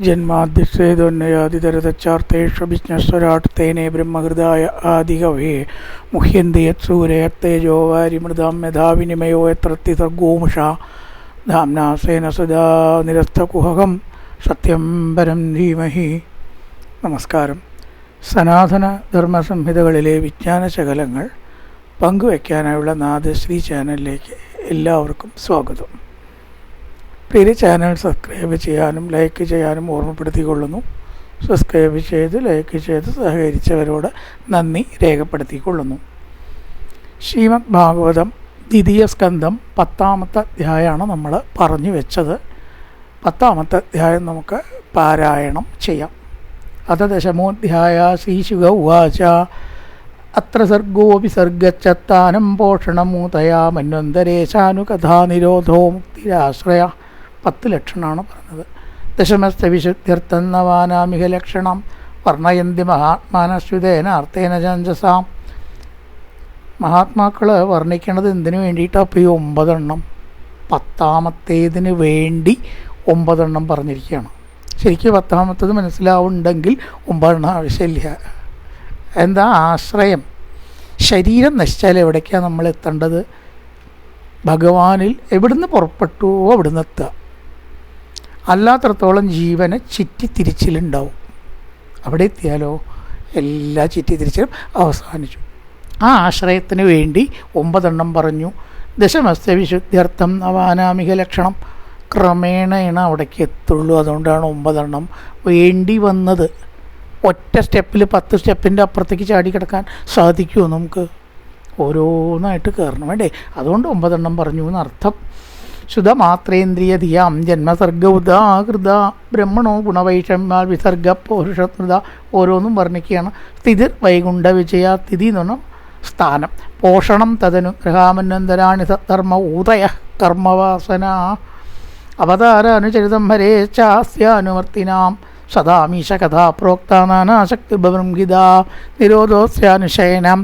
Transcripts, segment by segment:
ജന്മാദ്യശ്രേതൊന്നയാതിതരതച്ചാർത്തേഷ്വഭിജ്ഞസ്വരാട് തേനേ ബ്രഹ്മഹൃദായ ആദികവേ മുഹ്യന്തി യത്സൂരയത്തേജോ വാരിമൃതാം യഥാവിനിമയോ യത്രത്തി സർഗോമുഷാ ധാംനാസേന സദാ നിരസ്തകുഹകം സത്യം പരം ധീമഹി. നമസ്കാരം. സനാതന ധർമ്മസംഹിതകളിലെ വിജ്ഞാനശകലങ്ങൾ പങ്കുവയ്ക്കാനായുള്ള നാദശ്രീ ചാനലിലേക്ക് എല്ലാവർക്കും സ്വാഗതം. പ്രിയ ചാനൽ സബ്സ്ക്രൈബ് ചെയ്യാനും ലൈക്ക് ചെയ്യാനും ഓർമ്മപ്പെടുത്തിക്കൊള്ളുന്നു. സബ്സ്ക്രൈബ് ചെയ്ത് ലൈക്ക് ചെയ്ത് സഹകരിച്ചവരോട് നന്ദി രേഖപ്പെടുത്തിക്കൊള്ളുന്നു. ശ്രീമദ് ഭാഗവതം ദ്വിതീയ സ്കന്ധം 10-ാമത്തെ അധ്യായമാണ് നമ്മൾ പറഞ്ഞു വെച്ചത്. 10-ാമത്തെ അധ്യായം നമുക്ക് പാരായണം ചെയ്യാം. അത ദശമോധ്യായ ശ്രീശുക ഉവാച അത്ര സർഗോ വിസർഗച്ഛത്താനം പോഷണമൂതയാ മന്വന്തരേശാനുകഥാനിരോധോ മുക്തിരാശ്രയ. 10 ലക്ഷണമാണ് പറഞ്ഞത്. ദശമസ്ത വിശുദ്ധ്യർത്ഥം നവാനാമിക ലക്ഷണം വർണ്ണയന്തി മഹാത്മാനശ്രുതേന അർത്ഥേന ചഞ്ചസാം. മഹാത്മാക്കൾ വർണ്ണിക്കണത് എന്തിനു വേണ്ടിയിട്ടാണ്? അപ്പോൾ ഈ 9 എണ്ണം 10-ാമത്തേതിന് വേണ്ടി 9 എണ്ണം പറഞ്ഞിരിക്കുകയാണ്. ശരിക്കും 10-ാമത്തേത് മനസ്സിലാവുന്നുണ്ടെങ്കിൽ 9 എണ്ണം ആവശ്യമില്ല. എന്താ ആശ്രയം? ശരീരം നശിച്ചാൽ എവിടേക്കാണ് നമ്മൾ എത്തേണ്ടത്? ഭഗവാനിൽ. എവിടുന്ന് പുറപ്പെട്ടു അവിടുന്ന് എത്തുക. അല്ലാത്തടത്തോളം ജീവന് ചിറ്റിത്തിരിച്ചിലുണ്ടാവും. അവിടെ എത്തിയാലോ എല്ലാ ചിറ്റിത്തിരിച്ചിലും അവസാനിച്ചു. ആ ആശ്രയത്തിന് വേണ്ടി 9 എണ്ണം പറഞ്ഞു. ദശമസ്യ വിശുദ്ധ്യർത്ഥം നവാനാമിക ലക്ഷണം. ക്രമേണയാണ് അവിടേക്ക് എത്തുള്ളൂ. അതുകൊണ്ടാണ് 9 എണ്ണം വേണ്ടി വന്നത്. ഒറ്റ സ്റ്റെപ്പിൽ 10 സ്റ്റെപ്പിൻ്റെ അപ്പുറത്തേക്ക് ചാടി കിടക്കാൻ സാധിക്കുമോ നമുക്ക്? ഓരോന്നായിട്ട് കയറണം വേണ്ടേ? അതുകൊണ്ട് 9 എണ്ണം പറഞ്ഞു എന്നർത്ഥം. ശുദ്ധമാത്രേന്ദ്രിയ ധിയാം ജന്മസർഗ ഉദാകൃത ബ്രഹ്മണോ ഗുണവൈഷമ്യാൽ വിസർഗ പൗരുഷമൃത. ഓരോന്നും വർണ്ണിക്കുകയാണ്. സ്ഥിതിർ വൈകുണ്ഠ വിജയ. സ്ഥിതി എന്ന് പറഞ്ഞാൽ സ്ഥാനം. പോഷണം തദനുഗ്രഹാമന്വന്തരാണി ധർമ്മ ഊതയ കർമ്മവാസന. അവതാരാനുചരിതം ഹരേ ചാസ്യാനുവർത്തിനാം സദാമീശ കഥാ പ്രോക്താനാശക്തിർബൃംഹിത നിരോധോസ്യാനുശയനം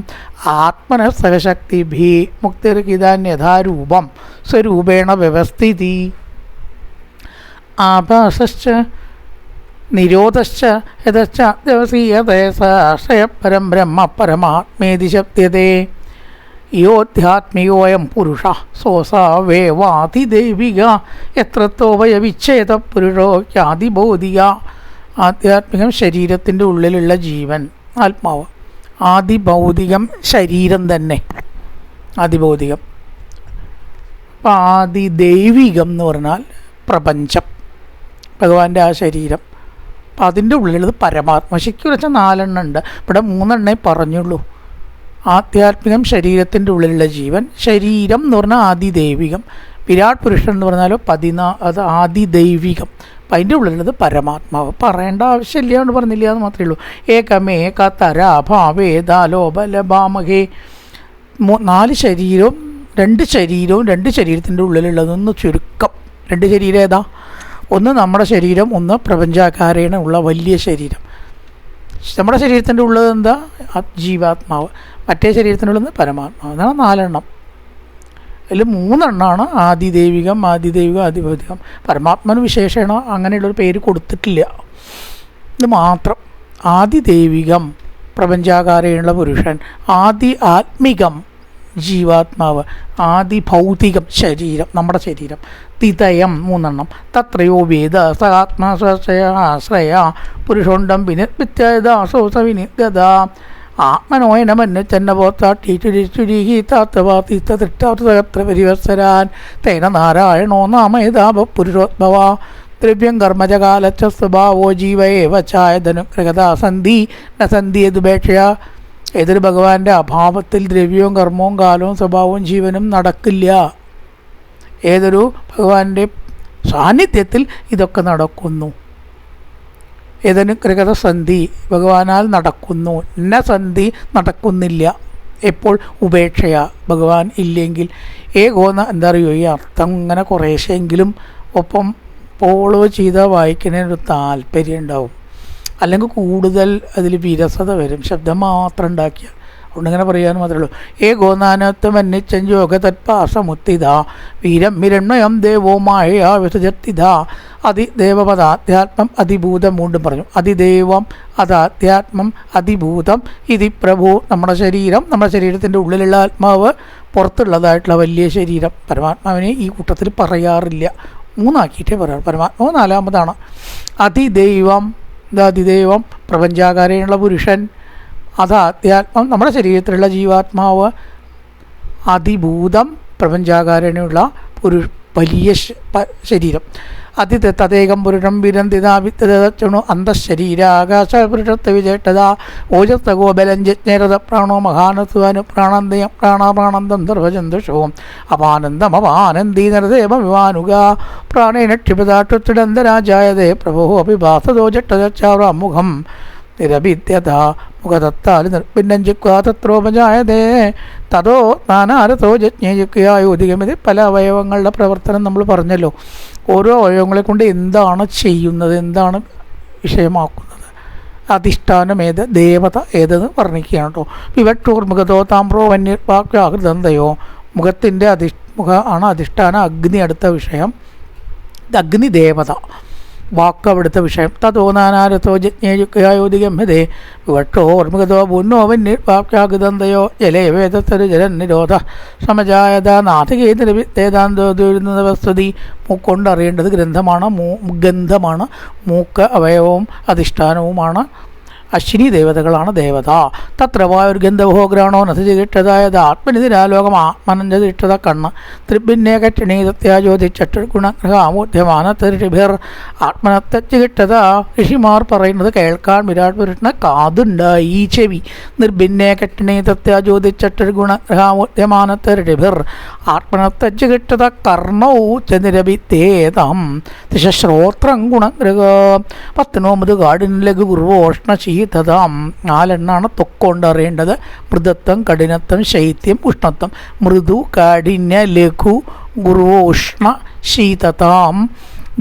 ആത്മനഃസഹശക്തിഭി മുക്തിർഹിതാന്യഥാരൂപം സ്വരൂപേണ വ്യവസ്ഥിതി. ആഭാസശ്ച നിരോധശ്ച യതശ്ച ദിവസീയതേ സാശ്രയപരം ബ്രഹ്മ പരമാത്മേതി ശബ്ദതേ. യോധ്യാത്മികോയം പുരുഷ സോസാവേവാതിദൈവിക യത്രത്തോവയവിച്ഛേദ പുരുഷോ യാതിബോധിക. ആധ്യാത്മികം ശരീരത്തിൻ്റെ ഉള്ളിലുള്ള ജീവൻ, ആത്മാവ്. ആദിഭൗതികം ശരീരം തന്നെ, ആദിഭൗതികം. അപ്പം ആദിദൈവികം എന്ന് പറഞ്ഞാൽ പ്രപഞ്ചം, ഭഗവാന്റെ ആ ശരീരം. അപ്പം അതിൻ്റെ ഉള്ളിലുള്ളത് പരമാത്മ. ശരിക്കും വെച്ചാൽ 4 എണ്ണം ഉണ്ട്. ഇവിടെ 3 എണ്ണേ പറഞ്ഞുള്ളൂ. ആധ്യാത്മികം ശരീരത്തിൻ്റെ ഉള്ളിലുള്ള ജീവൻ. ശരീരം എന്ന് പറഞ്ഞാൽ ആദിദൈവികം. വിരാട് പുരുഷൻ എന്ന് പറഞ്ഞാൽ അത് ആദിദൈവികം. അപ്പം അതിൻ്റെ ഉള്ളിലുള്ളത് പരമാത്മാവ്. പറയേണ്ട ആവശ്യമില്ല എന്ന് പറഞ്ഞില്ല എന്ന് മാത്രമേ ഉള്ളൂ. ഏകമേക തരാഭാവേദാലോബലഭാമഹേ. 4 ശരീരവും 2 ശരീരവും 2 ശരീരത്തിൻ്റെ ഉള്ളിലുള്ളതൊന്ന് ചുരുക്കം. 2 ശരീരം ഏതാ? ഒന്ന് നമ്മുടെ ശരീരം, ഒന്ന് പ്രപഞ്ചാകാരേണ ഉള്ള വലിയ ശരീരം. നമ്മുടെ ശരീരത്തിൻ്റെ ഉള്ളത് എന്താ? ജീവാത്മാവ്. മറ്റേ ശരീരത്തിനുള്ളത് പരമാത്മാവ്. അതാണ് 4 എണ്ണം. അതിൽ 3 എണ്ണമാണ് ആദിദൈവികം, ആദിഭൗതികം. പരമാത്മന് വിശേഷണ അങ്ങനെയുള്ളൊരു പേര് കൊടുത്തിട്ടില്ല. ഇത് മാത്രം. ആദിദൈവികം പ്രപഞ്ചാകാരയുള്ള പുരുഷൻ, ആദി ആത്മികം ജീവാത്മാവ്, ആദിഭൗതികം ശരീരം, നമ്മുടെ ശരീരം. തിതയം 3 എണ്ണം. തത്രയോ വേദ സ ആത്മാശ്രയ പുരുഷോണ്ടം വിനിർമിത്യസോസ വിനിർഗത ആത്മനോയനമന്യ ചെന്നപോത്താട്ടിച്ചുരീഹിതാത്തവാതിത്ര പരിവത്സരാൻ തേന നാരായണോ നാമേതാപ പുരുഷോദ്ഭവ ദ്രവ്യം കർമ്മജകാലച്ച സ്വഭാവോ ജീവയേവ ചായധനുഗ്രഹതാ സന്ധി ന സന്ധി യദുപേക്ഷയ. ഏതൊരു ഭഗവാന്റെ അഭാവത്തിൽ ദ്രവ്യവും കർമ്മവും കാലവും സ്വഭാവവും ജീവനും നടക്കില്ല. ഏതൊരു ഭഗവാന്റെ സാന്നിധ്യത്തിൽ ഇതൊക്കെ നടക്കുന്നു. ഏതനുഗ്രഹത സന്ധി ഭഗവാനാൽ നടക്കുന്നു. ഇന്ന സന്ധി നടക്കുന്നില്ല. എപ്പോൾ? ഉപേക്ഷയ. ഭഗവാൻ ഇല്ലെങ്കിൽ. ഏകോന്ന എന്താ അറിയോ? ഈ അർത്ഥം ഇങ്ങനെ കുറേശ്ശെങ്കിലും ഒപ്പം ഫോളോ ചെയ്താൽ വായിക്കുന്നതിനൊരു താല്പര്യം ഉണ്ടാവും. അല്ലെങ്കിൽ കൂടുതൽ അതിൽ വിരസത വരും. ശബ്ദം മാത്രം ഉണ്ടാക്കിയാൽ കൊണ്ടിങ്ങനെ പറയാൻ മാത്രമേ ഉള്ളൂ. ഏകോനാനത്വമന്യച്ചഞ്ചോക തത്പാസമുത്തിത വീരം മിരണ്മയം ദേവോ മായ വിസജത്തിത. അതിദേവപദാധ്യാത്മം അതിഭൂതം വീണ്ടും പറഞ്ഞു. അതിദേവം അതാധ്യാത്മം അതിഭൂതം ഇതി പ്രഭു. നമ്മുടെ ശരീരം, നമ്മുടെ ശരീരത്തിൻ്റെ ഉള്ളിലുള്ള ആത്മാവ്, പുറത്തുള്ളതായിട്ടുള്ള വലിയ ശരീരം. പരമാത്മാവിനെ ഈ കൂട്ടത്തിൽ പറയാറില്ല, മൂന്നാക്കിയിട്ടേ പറയാറ്. പരമാത്മാവ് നാലാമതാണ്. അതിദൈവം, അതിദൈവം പ്രപഞ്ചാകാരനുള്ള പുരുഷൻ. അതാധ്യാത്മം നമ്മുടെ ശരീരത്തിലുള്ള ജീവാത്മാവ്. അതിഭൂതം പ്രപഞ്ചാകാരനുള്ള വലിയ ശരീരം. അതിതേകം പുരുഷം വിരന്തിതാവിത്തണു അന്തഃശരീരാകാശപുരുഷത്തെ വിജേട്ടത ഓജസ്തകോ ബലഞ്ജജ്ഞരത പ്രാണോ മഹാനത്വാനു പ്രാണന്തയം പ്രാണാപ്രാണന്തം സർവചന്തുഷവും അപാനന്ദമപാനന്ദീനരദേവ വിമാനുക പ്രാണേന ക്ഷിപതാട്ടുത്തിടന്തരാജായതേ പ്രഭോ അഭിഭാസതോ ജട്ടചാമുഖം നിരഭിദ്യത മുഖതത്താൽ നിർഭിന്നം ജിക്വാ തത്രോപജായതേ തതോ നാനാരതോ ജജ്ഞേജിക്കുകയോധികമിത്. പല അവയവങ്ങളുടെ പ്രവർത്തനം നമ്മൾ പറഞ്ഞല്ലോ. ഓരോ അവയവങ്ങളെ കൊണ്ട് എന്താണ് ചെയ്യുന്നത്, എന്താണ് വിഷയമാക്കുന്നത്, അധിഷ്ഠാനം ഏത്, ദേവത ഏതെന്ന് വർണ്ണിക്കുകയാണ് കേട്ടോ. വിവട്ടൂർമുഖതോ താമ്രോ വന്യവാക്യാകൃതന്തയോ. മുഖത്തിൻ്റെ മുഖ ആണ് അധിഷ്ഠാനം. അഗ്നി അടുത്ത വിഷയം, അഗ്നി ദേവത. വാക്ക് അവിടുത്തെ വിഷയം. തതോ നാനാരഥോ ജജ്ഞേയുക്കയോധികംഹതേ വിവട്ടോർമുഖതോ പുന്നോ വന്യവാക്യാകൃതന്തയോ ജലേ വേദത്തരു ജലൻ നിരോധ സമജായത നാഥകേ നിരവിത്തേതാന്തോന്ന വസ്തുതി. മൂക്കൊണ്ടറിയേണ്ടത് ഗ്രന്ഥമാണ്, ഗന്ധമാണ്. മൂക്ക് അവയവവും അധിഷ്ഠാനവുമാണ്. അശ്വിനി ദേവതകളാണ് ദേവത. തത്ര വായുർഗന്ധവോ ഗ്രാണോ നഥിജിട്ടതായത് ആത്മനിധിരാലോകം ആത്മനഞ്ജതിട്ടത കണ്ണ്. ത്രിഭിന്നേ കറ്റണീതത്യാജ്യോതിച്ചട്ടുഗുണഗ്രഹാമൂർധ്യമാനത്തരിഭിർ ആത്മനത്തച്ചിട്ടത. ഋഷിമാർ പറയുന്നത് കേൾക്കാൻ വിരാട് പുരുഷന് കാതുണ്ടായി, ഈ ചെവി. നിർഭിന്നേ കറ്റണീതത്യാജ്യോതിച്ചട്ടുഗുണഗ്രഹാമൂർധ്യമാനത്തരിഭിർ ആത്മനത്തച്ചിട്ടത കർണൗ ചനിരഭിത്തേതം ദിശശ്രോത്രം ഗുണഗ്രഹ. 19 കാടിന് ലഘു ഗുരുവോഷ്ണ ശീതതാം. 4 തൊക്കൊണ്ട് അറിയേണ്ടത്. മൃദത്വം, കഠിനത്വം, ശൈത്യം, ഉഷ്ണത്വം. മൃദു, കാഠിന്യ, ലഘു, ഗുരുവോഷ്ണ ശീതതാം.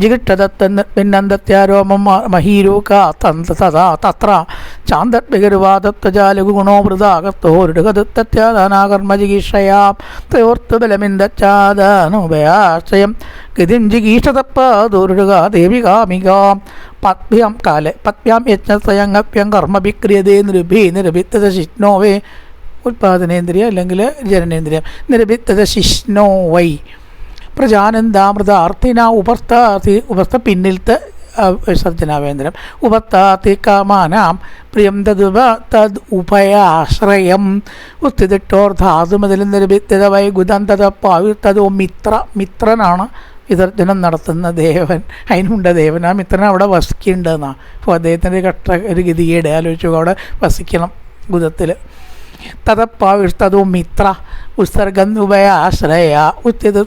ജിഗിട്ടതത്വന്നന്ദത്യാരോമം മഹീരൂക തഥാ തത്ര ചാന്തർഗുണോ മൃതാകത്തോരുടുകത്യാദാനാകർമ്മ ജിഗീഷയാം തയോർത്തുബലമിന്ദച്ചാദാനുഭയാശ്രയം ഗതിം ജിഗീഷതപ്പാദോരുടുക ദേവികാമികാം. പത്ഭ്യം കാലെ പത്ഭ്യാം യജ്ഞസ്വയങ്ങപ്യം കർമ്മഭിക്രിയതേ നിരഭിത്തത ശിഷ്ണോവേ. ഉത്പാദനേന്ദ്രിയ അല്ലെങ്കിൽ ജനനേന്ദ്രിയം. നിരഭിത്തത ശിഷ്ണോ വൈ. പ്രജാനന്ദാമൃതാർത്ഥിന ഉപസ്ഥ പിന്നിലത്തെ വിസർജനാവേന്ദ്രം. ഉപത്താത്തി കാമാനാം പ്രിയം തദ് ഉഭയാശ്രയം. ഉത്തിതിട്ടോർധാതുമതിൽ നിരഭിത്തത വൈകുതം തദപ്പായുത്തതോ മിത്ര. മിത്രനാണ് വിസർജനം നടത്തുന്ന ദേവൻ. അതിനുണ്ട് ദേവൻ. ആ മിത്രൻ അവിടെ വസിക്കുന്നുണ്ടെന്നാണ്. അപ്പോൾ അദ്ദേഹത്തിൻ്റെ ഒരു ഗതികേട് ആലോചിച്ചു. അവിടെ വസിക്കണം ഗുദത്തിൽ. തദപ്പാവിഷ്ടതോ മിത്ര ഉത്സർഗം ഉഭയാശ്രയ. ഉത്തിതോ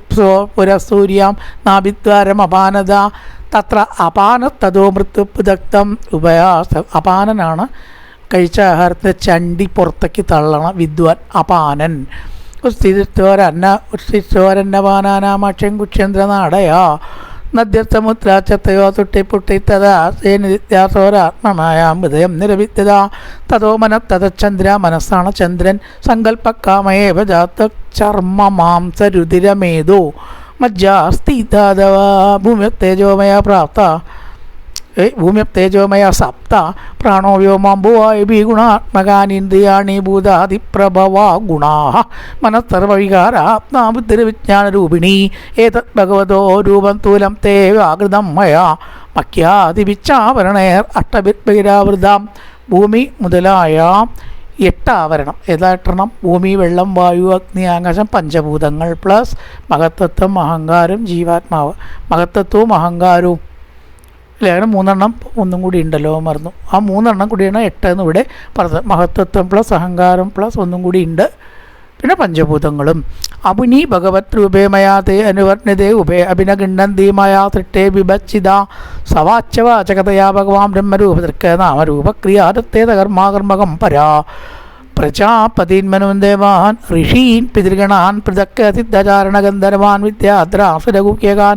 പുരസൂര്യാം നാഭിദ്വാരം അപാനത. തത്ര അപാനത്തതോ മൃത്യുപുദക്തം ഉഭയാസ. അപാനനാണ് കഴിച്ച ആഹാരത്തെ ചണ്ടി പുറത്തേക്ക് തള്ളണ വിദ്വാൻ അപാനൻ. ഉത്സ്ഥിതോരന്നപാനാനാമക്ഷം കുക്ഷേന്ദ്രനാടയാ നദ്യസമുദ്രാച്ചത്തയോ തുട്ടിപ്പുട്ടിത്തതാസോരാത്മമായാം ഹൃദയം നിരവിത്യത. തതോ മനത്തതചന്ദ്ര. മനസ്സാണ് ചന്ദ്രൻ. സങ്കല്പക്കാമയേവ ജാത ചർമ്മ മാംസരുതിരമേതോ മജ്ജാസ്തിധാതവാ ഭൂമ്യത്തേജോമയ പ്രാപ്ത. ഭൂമ്യത്തേജോമയ സപ്ത പ്രാണോ വ്യോമാംബുവായുഭി ഗുണാത്മകാനീന്ദ്രിയാണി ഭൂതാദിപ്രഭവാ ഗുണാ മനസ്സർവവികാരാത്മാ ബുദ്ധിർവിജ്ഞാനരൂപിണി. ഏതത് ഭഗവതോ രൂപം തൂലം തേ വ്യാകൃതം മയാ മക്യാദിവിച്ചാവരണേർ അഷ്ടഭിരാവൃതം. ഭൂമി മുതലായ 8 ആവരണം. ഏതായിട്ടെണ്ണം? ഭൂമി, വെള്ളം, വായു, അഗ്നി, ആകാശം, പഞ്ചഭൂതങ്ങൾ പ്ലസ് മഹത്തത്വം, അഹങ്കാരം, ജീവാത്മാവ്. മഹത്തത്വവും അഹങ്കാരവും അല്ലേ? അങ്ങനെ 3 ഒന്നും കൂടി ഉണ്ടല്ലോ, മറന്നു. ആ 3 കൂടിയാണ് 8 എന്ന് ഇവിടെ പറഞ്ഞത്. മഹത്തത്വം പ്ലസ് അഹങ്കാരം പ്ലസ് ഒന്നും കൂടി ഉണ്ട്. പിന്നെ പഞ്ചഭൂതങ്ങളും. അമുനി ഭഗവത് രൂപേമയാതേ അനുവർണിതേ ഉഭേ അഭിനഗണ്ഡന്തീമയാ തൃട്ടേ വിഭച്ചിത സവാച്യവാചകതയാ ഭഗവാൻ ബ്രഹ്മരൂപതൃക്ക നാമരൂപക്രിയാദത്തേത കർമാകർമ്മകം പരാ പ്രജാപതീൻ ദേവാൻ ഋഷീൻ പിതൃഗണാൻ പൃഥക്കസിദ്ധാരണഗന്ധർവാൻ വിദ്യാദ്രാസുരഗുഹ്യകാൻ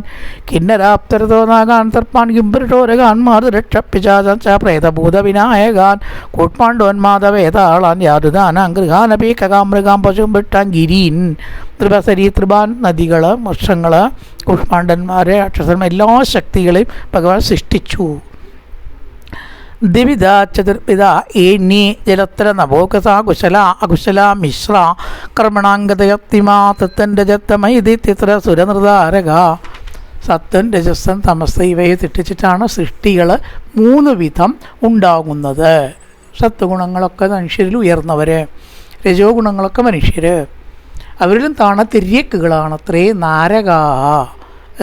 കിന്നരാപ്തരതോനാകാൻ സർപ്പാൻ കിംപുരുഷോരകാൻ മാതൃരക്ഷപ്പിശാച പ്രേതഭൂതവിനായകാൻ കൂട്ട്മാണ്ഡോന്മാദവേതാളാൻ യാതുദാനാൻ ഗൃഹാനപീകകാമൃഗാം പശും വിട്ടാൻ ഗിരീൻ ത്രിപസരി ത്രിപാൻ നദികൾ വൃക്ഷങ്ങൾ കൂഷ്മാണ്ഡന്മാരെ അക്ഷസന്മാർ എല്ലാ ശക്തികളെയും ഭഗവാൻ സൃഷ്ടിച്ചു. ദ്വിവിധ ചതുർവിധ ഏണ്യേ ജലത്ര നവോകസ കുശല അകുശല മിശ്ര കർമ്മണാംഗതയക്തിമാ തത്തൻ രജത്തമൈതിത്ര സുരനൃതാരക. സത്തൻ രജസ്സൻ തമസ് ഇവയെ തെറ്റിച്ചിട്ടാണ് സൃഷ്ടികൾ 3 വിധം ഉണ്ടാകുന്നത്. സത്വഗുണങ്ങളൊക്കെ മനുഷ്യരിൽ ഉയർന്നവർ, രജോ ഗുണങ്ങളൊക്കെ മനുഷ്യർ, അവരിലും താണ തിര്യക്കുകളാണത്രേ നാരക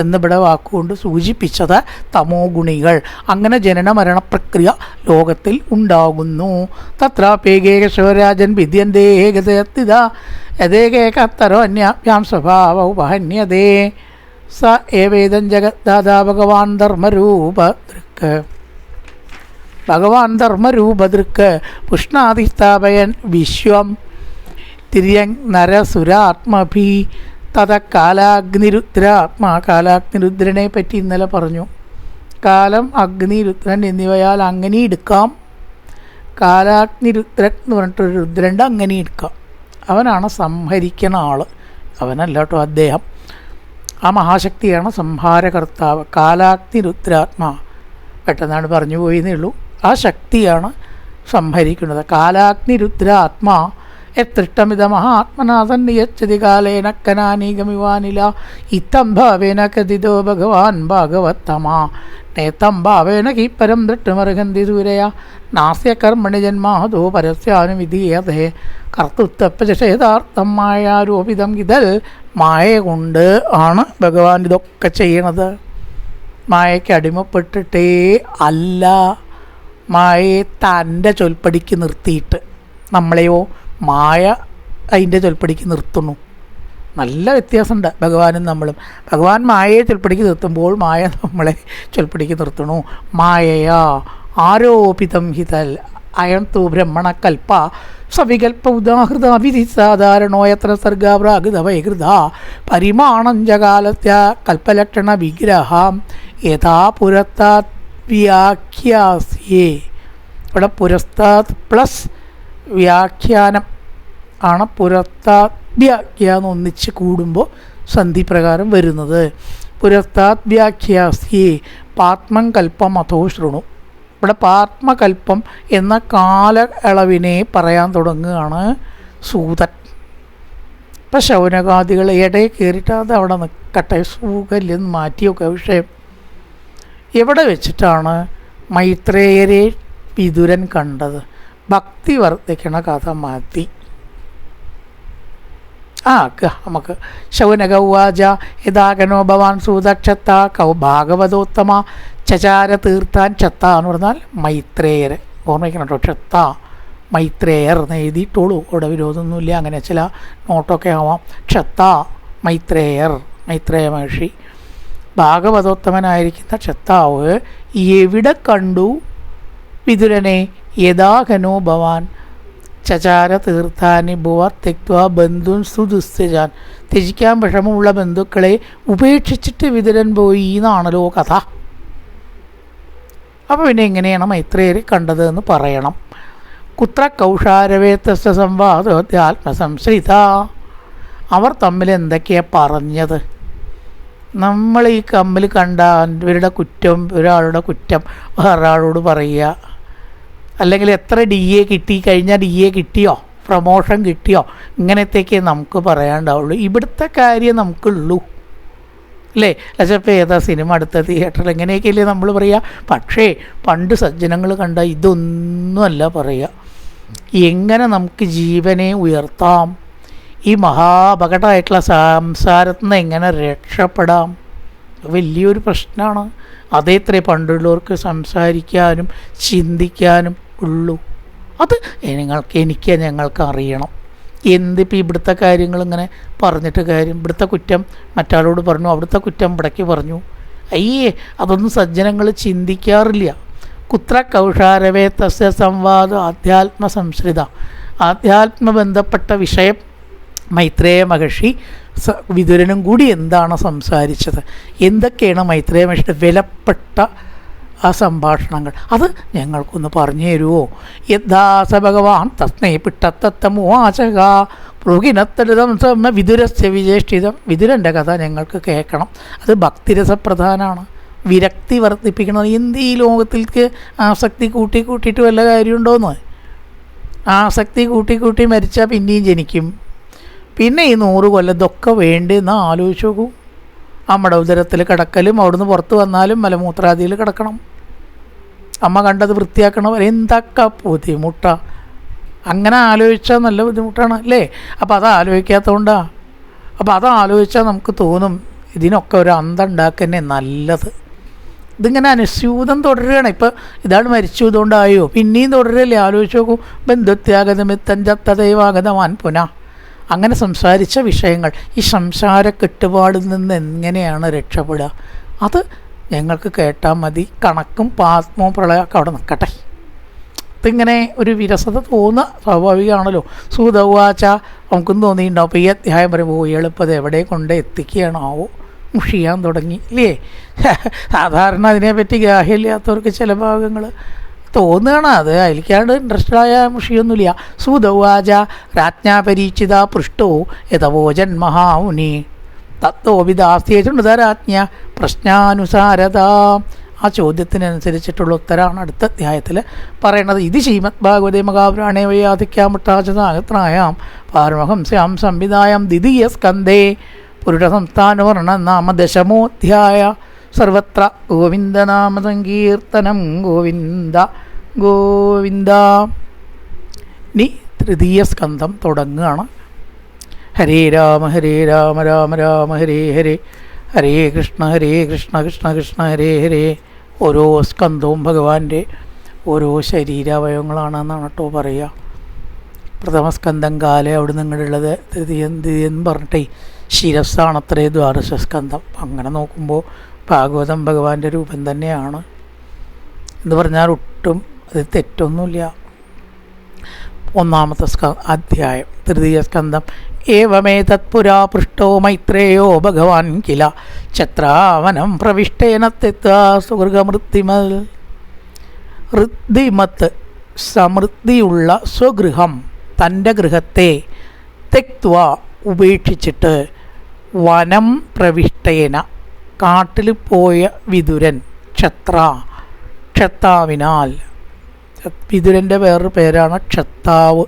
എന്നിവിടെ വാക്കുകൊണ്ട് സൂചിപ്പിച്ചത് തമോ ഗുണികൾ. അങ്ങനെ ജനന മരണ പ്രക്രിയ ലോകത്തിൽ ഉണ്ടാകുന്നു. തത്രാപേകേകശോരാജൻ വിദ്യന്തേ ഏകതയത്തിത യഥേകേകത്തരോ അന്യാഭ്യാം സ്വഭാവോപഹന്യതേ സ ഏവേദം ജഗദ്ദാതാ ഭഗവാൻ ധർമ്മരൂപദൃക്ക്. ഭഗവാൻ ധർമ്മരൂപദൃക്ക് പുഷ്ണാതിസ്ഥാപയൻ വിശ്വം തിര്യങ് നരസുരാത്മഭി തഥ കാലാഗ്നിരുദ്ര ആത്മാ. കാലാഗ്നിരുദ്രനെ പറ്റി ഇന്നലെ പറഞ്ഞു. കാലം, അഗ്നി, രുദ്രൻ എന്നിവയാൽ അങ്ങനെ എടുക്കാം. കാലാഗ്നിരുദ്രൻ എന്ന് പറഞ്ഞിട്ടൊരു രുദ്രൻ്റെ അങ്ങനെ എടുക്കാം. അവനാണ് സംഹരിക്കുന്ന ആൾ. അവനല്ല കേട്ടോ, അദ്ദേഹം. ആ മഹാശക്തിയാണ് സംഹാരകർത്താവ്. കാലാഗ്നിരുദ്രാത്മാ പെട്ടെന്നാണ് പറഞ്ഞു പോയെന്നേ ഉള്ളൂ. ആ ശക്തിയാണ് സംഹരിക്കുന്നത്. കാലാഗ്നിരുദ്രാത്മാ എത്തൃഷ്ടമിത മഹാത്മനാഥൻ യച്ചതി കാലേന കനാനീകമിവാനില ഇത്തം ഭാവേന കഥിതോ ഭഗവാൻ ഭാഗവത്തമാ നേത്തം ഭാവേന കീപ്പരം ദൃഷ്ടമർഹന്തി സൂരയ നാസ്യ കർമ്മണി ജന്മാഹതോ പരസ്യാനുവിധീയതേ കർത്തൃത്വപ്പചേതാർത്ഥം മായാരൂപിതം ഇതൽ. മായ കൊണ്ട് ആണ് ഭഗവാൻ ഇതൊക്കെ ചെയ്യണത്. മായയ്ക്ക് അടിമപ്പെട്ടിട്ടേ അല്ല, മായയെ തൻ്റെ ചൊൽപ്പടിക്ക് നിർത്തിയിട്ട്. നമ്മളെയോ മായ അതിൻ്റെ ചൊൽപ്പടിക്ക് നിർത്തുന്നു. നല്ല വ്യത്യാസമുണ്ട് ഭഗവാനും നമ്മളും. ഭഗവാൻ മായയെ ചൊൽപ്പടിക്ക് നിർത്തുമ്പോൾ മായ നമ്മളെ ചൊൽപ്പടിക്ക് നിർത്തണു. മായയാ ആരോപിതം ഹിതൽ അയം തു ബ്രഹ്മണകൽപ്പ സവികൽപ്പ ഉദാഹൃത വിധി സാധാരണോ എത്ര സർഗാപ്രാകൃത വൈകൃത പരിമാണം ജകാലത്യ കൽപ്പലക്ഷണ വിഗ്രഹം യഥാ പുരസ്താത് വ്യാഖ്യാസ്യേ. ഇവിടെ പുരസ്താത് പ്ലസ് വ്യാഖ്യാനം ആണ്. പുരസ്താത് വ്യാഖ്യാനം ഒന്നിച്ച് കൂടുമ്പോൾ സന്ധി പ്രകാരം വരുന്നത്. പുരസ്താത് വ്യാഖ്യാസ്യേ പാത്മം കൽപ്പം അഥോ ശൃണു. ഇവിടെ പാത്മകൽപ്പം എന്ന കാലയളവിനെ പറയാൻ തുടങ്ങുകയാണ് സൂതൻ. ഇപ്പം ശൗനകാദികൾ ഇടയിൽ കയറിയിട്ട് അത് അവിടെ നിൽക്കട്ടെ, സൂകല്ലെന്ന് മാറ്റിയൊക്കെ വിഷയം. എവിടെ വെച്ചിട്ടാണ് മൈത്രേയരെ വിതുരൻ കണ്ടത്? ഭക്തി വർദ്ധിക്കണ കഥ മാറ്റി നമുക്ക് ശൗനക ഉവാച യഥാകനോ ഭവാൻ സൂതക്ഷത്ത കൗ ഭാഗവതോത്തമ ചചാര തീർത്ഥാൻ. ചത്ത എന്ന് പറഞ്ഞാൽ മൈത്രേയർ. ഓർമ്മിക്കണം കേട്ടോ, ക്ഷത്ത മൈത്രേയർ എന്ന് എഴുതിയിട്ടുള്ളൂ. അവിടെ വിരോധമൊന്നുമില്ല, അങ്ങനെ ചില നോട്ടൊക്കെ ആവാം. ക്ഷത്ത മൈത്രേയർ, മൈത്രേയ മഹർഷി. ഭാഗവതോത്തമനായിരിക്കുന്ന ക്ഷത്താവ് എവിടെ കണ്ടു വിതുരനെ? യഥാകനോ ഭവാൻ ചചാര തീർത്ഥാനി ഭുവർ തെക്വ ബന്ധുൻ സുദുസ്യജാൻ. ത്യജിക്കാൻ വിഷമമുള്ള ബന്ധുക്കളെ ഉപേക്ഷിച്ചിട്ട് വിതുരൻ പോയി എന്നാണല്ലോ കഥ. അപ്പോൾ പിന്നെ എങ്ങനെയാണ് മൈത്രേയരെ കണ്ടത് എന്ന് പറയണം. കുത്ര കൗഷാരവേത്തസ്യ സംവാദോദ്യാത്മസംശ്രിത. അവർ തമ്മിൽ എന്തൊക്കെയാണ് പറഞ്ഞത്? നമ്മൾ ഈ കമ്മിൽ കണ്ട ഇവരുടെ കുറ്റം, ഒരാളുടെ കുറ്റം വേറൊരാളോട് പറയുക, അല്ലെങ്കിൽ എത്ര DA കിട്ടി, കഴിഞ്ഞ DA കിട്ടിയോ, പ്രമോഷൻ കിട്ടിയോ, ഇങ്ങനത്തെയൊക്കെ നമുക്ക് പറയാണ്ടാവുള്ളൂ. ഇവിടുത്തെ കാര്യം നമുക്കുള്ളൂ അല്ലേ? അല്ലപ്പോൾ ഏതാ സിനിമ അടുത്ത തിയേറ്ററിൽ, എങ്ങനെയൊക്കെയല്ലേ നമ്മൾ പറയുക. പക്ഷേ പണ്ട് സജ്ജനങ്ങൾ കണ്ട ഇതൊന്നുമല്ല പറയുക. എങ്ങനെ നമുക്ക് ജീവനെ ഉയർത്താം, ഈ മഹാപകടമായിട്ടുള്ള സംസാരത്തിൽ നിന്ന് എങ്ങനെ രക്ഷപ്പെടാം, വലിയൊരു പ്രശ്നമാണ്. അതേത്രേ പണ്ടുള്ളവർക്ക് സംസാരിക്കാനും ചിന്തിക്കാനും ഉള്ളൂ. അത് ഞങ്ങൾക്ക് അറിയണം. എന്തിപ്പോൾ ഇവിടുത്തെ കാര്യങ്ങൾ ഇങ്ങനെ പറഞ്ഞിട്ട് കാര്യം? ഇവിടുത്തെ കുറ്റം മറ്റാളോട് പറഞ്ഞു, അവിടുത്തെ കുറ്റം ഇവിടേക്ക് പറഞ്ഞു. അയ്യേ, അതൊന്നും സജ്ജനങ്ങൾ ചിന്തിക്കാറില്ല. കുത്ര കൗഷാരവേ തസ്യ സംവാദ അധ്യാത്മ സംശ്രിത. ആധ്യാത്മബന്ധപ്പെട്ട വിഷയം മൈത്രേയ മഹർഷി വിതുരനും കൂടി എന്താണ് സംസാരിച്ചത്, എന്തൊക്കെയാണ് മൈത്രേയ മഹർഷിയുടെ വിലപ്പെട്ട ആ സംഭാഷണങ്ങൾ, അത് ഞങ്ങൾക്കൊന്ന് പറഞ്ഞു തരുമോ? യഥാസ ഭഗവാൻ തസ്മൈ പിട്ടത്തത്തമുവാചക പ്രോഗിനത്തലിതം സമ്മ വിതുരസ്യ വിജേഷ്ഠിതം. വിതുരൻ്റെ കഥ ഞങ്ങൾക്ക് കേൾക്കണം. അത് ഭക്തിരസപ്രധാനമാണ്, വിരക്തി വർദ്ധിപ്പിക്കണം. എന്ത് ഈ ലോകത്തിലേക്ക് ആസക്തി കൂട്ടിയിട്ട് വല്ല കാര്യമുണ്ടോയെന്ന്? ആസക്തി കൂട്ടി മരിച്ചാൽ പിന്നെയും ജനിക്കും. പിന്നെ ഈ 100 കൊല്ലം ഇതൊക്കെ വേണ്ടെന്ന് ആലോചിച്ച് നോക്കൂ. അമ്മയുടെ ഉദരത്തിൽ കിടക്കലും അവിടുന്ന് പുറത്ത് വന്നാലും മലമൂത്രാദിയിൽ കിടക്കണം, അമ്മ കണ്ടത് വൃത്തിയാക്കണം, എന്തൊക്കെ ബുദ്ധിമുട്ട. അങ്ങനെ ആലോചിച്ചാൽ നല്ല ബുദ്ധിമുട്ടാണ് അല്ലേ? അപ്പോൾ അത് ആലോചിക്കാത്തതുകൊണ്ടാണ്. അപ്പോൾ അത് ആലോചിച്ചാൽ നമുക്ക് തോന്നും ഇതിനൊക്കെ ഒരു അന്തം ഉണ്ടാക്കുന്നേ നല്ലത്. ഇതിങ്ങനെ അനുസ്യൂതം തുടരുകയാണ്. ഇപ്പോൾ ഇതാണ് മരിച്ചു, ഇതുകൊണ്ടായോ പിന്നെയും തുടരുകയല്ലേ? ആലോചിച്ച് നോക്കൂ. ബന്ധുത്യാഗതമിത്തഞ്ചത്തദൈവാഗതവാൻ പുന. അങ്ങനെ സംസാരിച്ച വിഷയങ്ങൾ, ഈ സംസാര കെട്ടുപാടിൽ നിന്ന് എങ്ങനെയാണ് രക്ഷപ്പെടുക, അത് ഞങ്ങൾക്ക് കേട്ടാൽ മതി. കണക്കും പാത്മവും പ്രളയമൊക്കെ അവിടെ നിൽക്കട്ടെ. ഇതിങ്ങനെ ഒരു വിരസത തോന്നുക സ്വാഭാവികമാണല്ലോ. സൂതവാച്ച നമുക്കും തോന്നിയിട്ടുണ്ടാവും. അപ്പോൾ ഈ അധ്യായം പറയുമ്പോൾ എളുപ്പത് എവിടെ കൊണ്ട് എത്തിക്കുകയാണാവോ, മുഷിയാൻ തുടങ്ങി ഇല്ലേ? സാധാരണ അതിനെപ്പറ്റി ഗ്രാഹ്യമില്ലാത്തവർക്ക് ചില ഭാഗങ്ങൾ തോന്നുകയാണ്. അത് അതിലേക്കാണ്ട് ഇൻട്രസ്റ്റഡായ മുഷിയൊന്നുമില്ല. സൂതവാച രാജ്ഞാ പരീക്ഷിത പൃഷ്ടോ യഥവോജൻ മഹാമുനി തത്വോപിദാസ്തേജുണ്ട രാജ്ഞ പ്രശ്നാനുസാരത. ആ ചോദ്യത്തിനനുസരിച്ചിട്ടുള്ള ഉത്തരമാണ് അടുത്ത അധ്യായത്തിൽ പറയണത്. ഇത് ശ്രീമദ് ഭാഗവതേ മഹാപുരാണേ വയ്യാധിക്യാമട്ടാചനായം പാരമഹംസ്യാം സംവിധായം ദ്വിതീയ സ്കന്ധേ പുരുഷ സംസ്ഥാനവർണ്ണ നാമ ദശമോധ്യായ. സർവത്ര ഗോവിന്ദനാമ സങ്കീർത്തനം. ഗോവിന്ദ ഗോവിന്ദ. ഇനി തൃതീയ സ്കന്ധം തുടങ്ങുകയാണ്. ഹരേ രാമ രാമ രാമ ഹരേ ഹരേ, ഹരേ കൃഷ്ണ കൃഷ്ണ കൃഷ്ണ ഹരേ ഹരേ. ഓരോ സ്കന്ധവും ഭഗവാന്റെ ഓരോ ശരീരാവയവങ്ങളാണെന്നാണ് കേട്ടോ പറയുക. പ്രഥമസ്കന്ധം കാലേ അവിടെ നിങ്ങളുള്ളത്, തൃതീയം പറഞ്ഞിട്ടേ ശിരസ്സാണത്രേ ദ്വാദശസ്കന്ധം. അങ്ങനെ നോക്കുമ്പോൾ ഭാഗവതം ഭഗവാന്റെ രൂപം തന്നെയാണ് എന്ന് പറഞ്ഞാൽ ഒട്ടും അത് തെറ്റൊന്നുമില്ല. ഒന്നാമത്തെ അധ്യായം തൃതീയ സ്കന്ധം. ഏവമേതത്പുരാ പൃഷ്ടോ മൈത്രേയോ ഭഗവാൻ കില ഛത്രാവനം പ്രവിഷ്ടേന തെത്വാ സുഗൃഹമൃത്തിമൽ. ഋദ്ധിമത്ത് സമൃദ്ധിയുള്ള സ്വഗൃഹം, തൻ്റെ ഗൃഹത്തെ തെക്വ ഉപേക്ഷിച്ചിട്ട് വനം പ്രവിഷ്ടേന കാട്ടിൽ പോയ വിതുരൻ ക്ഷത്താവിനാൽ. വിതുരൻ്റെ വേറൊരു പേരാണ് ക്ഷത്താവ്.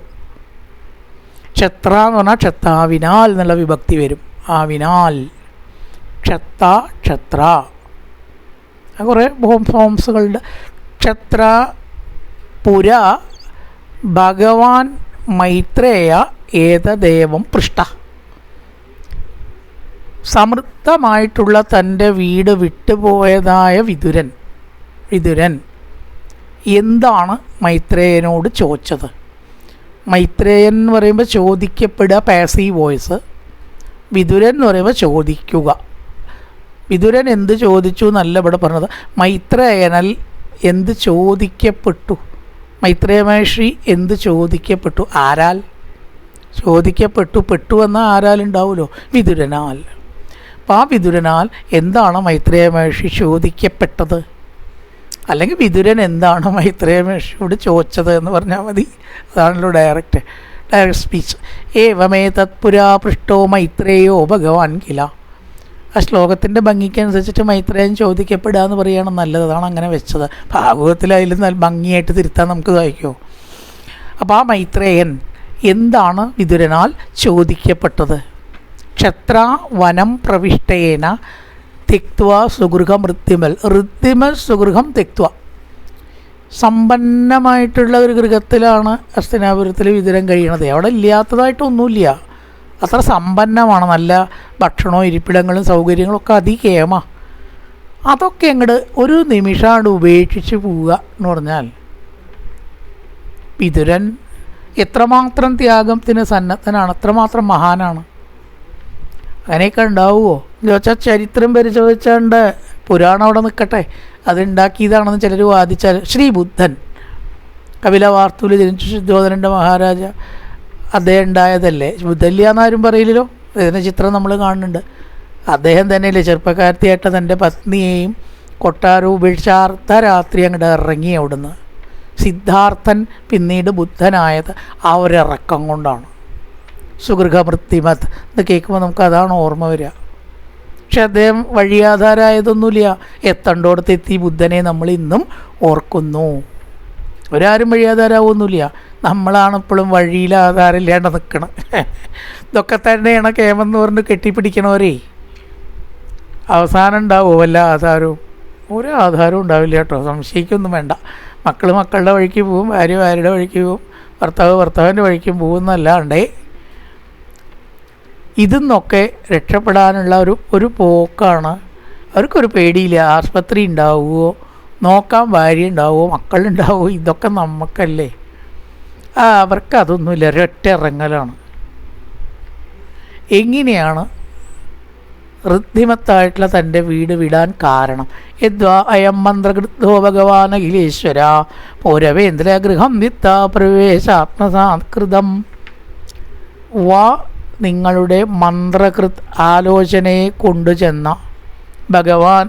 ക്ഷത്ര എന്ന് പറഞ്ഞാൽ ക്ഷത്താവിനാൽ എന്നുള്ള വിഭക്തി വരും. ആവിനാൽ ക്ഷത്ര കുറേ ഫോംസുകളുണ്ട്. ക്ഷത്ര പുര ഭഗവാൻ മൈത്രേയ ഏതദേവം പൃഷ്ട. സമൃദ്ധമായിട്ടുള്ള തൻ്റെ വീട് വിട്ടുപോയതായ വിതുരൻ എന്താണ് മൈത്രേയനോട് ചോദിച്ചത്? മൈത്രേയൻ എന്ന് പറയുമ്പോൾ ചോദിക്കപ്പെടുക പാസീവ് വോയിസ്, വിതുരൻ എന്ന് പറയുമ്പോൾ ചോദിക്കുക. വിതുരൻ എന്ത് ചോദിച്ചു എന്നല്ല ഇവിടെ പറഞ്ഞത്. മൈത്രേയനാൽ എന്ത് ചോദിക്കപ്പെട്ടു? മൈത്രേയ മഹർഷി എന്ത് ചോദിക്കപ്പെട്ടു? ആരാൽ ചോദിക്കപ്പെട്ടു എന്നാൽ ആരാലുണ്ടാവുമല്ലോ, വിതുരനാൽ. അപ്പോൾ ആ വിതുരനാൽ എന്താണ് മൈത്രേയ മഹർഷി ചോദിക്കപ്പെട്ടത്? അല്ലെങ്കിൽ വിതുരൻ എന്താണ് മൈത്രേയ മഹർഷിയോട് ചോദിച്ചത് എന്ന് പറഞ്ഞാൽ മതി. അതാണല്ലോ ഡയറക്റ്റ് സ്പീച്ച്. ഏവമേ തത്പുരാ പൃഷ്ടോ മൈത്രേയോ ഭഗവാൻ കില. ആ ശ്ലോകത്തിൻ്റെ ഭംഗിക്കനുസരിച്ചിട്ട് മൈത്രേയൻ ചോദിക്കപ്പെടുക എന്ന് പറയുകയാണ് നല്ലത്. അതാണ് അങ്ങനെ വെച്ചത്. ഭാഗവതത്തിൽ അതിൽ ഭംഗിയായിട്ട് തിരുത്താൻ നമുക്ക് സാധിക്കുമോ? അപ്പോൾ ആ മൈത്രേയൻ എന്താണ് വിതുരനാൽ ചോദിക്കപ്പെട്ടത്? ക്ഷത്ര വനം പ്രവിഷ്ടേന തെക്വ സുഗൃഹം ഋദ്ധിമൽ സുഗൃഹം തെക്വ. സമ്പന്നമായിട്ടുള്ള ഒരു ഗൃഹത്തിലാണ് ഹസ്തിനാപുരത്തിൽ വിതുരൻ കഴിയണത്. അവിടെ ഇല്ലാത്തതായിട്ടൊന്നുമില്ല, അത്ര സമ്പന്നമാണ്. നല്ല ഭക്ഷണവും ഇരിപ്പിടങ്ങളും സൗകര്യങ്ങളും ഒക്കെ അതികേമ. അതൊക്കെ അങ്ങോട്ട് ഒരു നിമിഷമാണ് ഉപേക്ഷിച്ച് പോവുക എന്ന് പറഞ്ഞാൽ വിതുരൻ എത്രമാത്രം ത്യാഗത്തിന് സന്നദ്ധനാണ്, എത്രമാത്രം മഹാനാണ്. അങ്ങനെയൊക്കെ ഉണ്ടാവുമോ എന്ന് ചോദിച്ചാൽ ചരിത്രം പരിശോധിച്ചാണ്ട് പുരാണം അവിടെ നിൽക്കട്ടെ, അതുണ്ടാക്കിയതാണെന്ന് ചിലർ വാദിച്ചാൽ. ശ്രീബുദ്ധൻ കപിലവാർത്തൂല് ജനിച്ചു ശുദ്ധോധനൻ്റെ മഹാരാജ അദ്ദേഹം ഉണ്ടായതല്ലേ, ബുദ്ധല്യ എന്നാരും പറയില്ലല്ലോ. ഇതിൻ്റെ ചിത്രം നമ്മൾ കാണുന്നുണ്ട്. അദ്ദേഹം തന്നെയല്ലേ ചെറുപ്പക്കാരത്തിയായിട്ട് തൻ്റെ പത്നിയെയും കൊട്ടാരവും ഉപേക്ഷിച്ച് അർദ്ധരാത്രി അങ്ങോട്ട് ഇറങ്ങി അവിടുന്ന്. സിദ്ധാർത്ഥൻ പിന്നീട് ബുദ്ധനായത് ആ ഒരിറക്കം കൊണ്ടാണ്. സുഗൃഹമൃത്തിമത് എന്ന് കേൾക്കുമ്പോൾ നമുക്ക് അതാണ് ഓർമ്മ വരിക. പക്ഷെ അദ്ദേഹം വഴിയാധാരമായതൊന്നുമില്ല. എത്തേണ്ടോടത്തെത്തി ബുദ്ധനെ നമ്മൾ ഇന്നും ഓർക്കുന്നു. ഒരാരും വഴിയാധാരമൊന്നുമില്ല. നമ്മളാണ് ഇപ്പോഴും വഴിയിൽ ആധാരമില്ലാണ്ട് നിൽക്കണം. ഇതൊക്കെ തന്നെയാണ് കേമെന്ന് പറഞ്ഞ് കെട്ടിപ്പിടിക്കണവരേ. അവസാനം ഉണ്ടാവും വല്ല ആധാരവും? ഒരു ആധാരവും ഉണ്ടാവില്ല കേട്ടോ, സംശയിക്കൊന്നും വേണ്ട. മക്കൾ മക്കളുടെ വഴിക്ക് പോവും, ഭാര്യ ഭാര്യയുടെ വഴിക്ക് പോവും, ഭർത്താവ് ഭർത്താവിൻ്റെ വഴിക്കും പോകുന്നല്ലാണ്ടേ ഇതിന്നൊക്കെ രക്ഷപ്പെടാനുള്ള ഒരു പോക്കാണ്. അവർക്കൊരു പേടിയില്ല. ആസ്പത്രി ഉണ്ടാവുമോ, നോക്കാൻ ഭാര്യ ഉണ്ടാവുമോ, മക്കളുണ്ടാവുമോ, ഇതൊക്കെ നമുക്കല്ലേ. അവർക്കതൊന്നുമില്ല, ഒരൊറ്റ ഇറങ്ങലാണ്. എങ്ങനെയാണ് ഋദ്ധിമത്തായിട്ടുള്ള തൻ്റെ വീട് വിടാൻ കാരണം? യദ്വാ അയം മന്ത്രകൃദ്ധോ ഭഗവാൻ അഖിലേശ്വര പൗരവേന്ദ്ര ഗൃഹം വിത്താ പ്രവേശാത്മസാത്കൃതം. വാ നിങ്ങളുടെ മന്ത്രകൃത് ആലോചനയെ കൊണ്ടുചെന്ന ഭഗവാൻ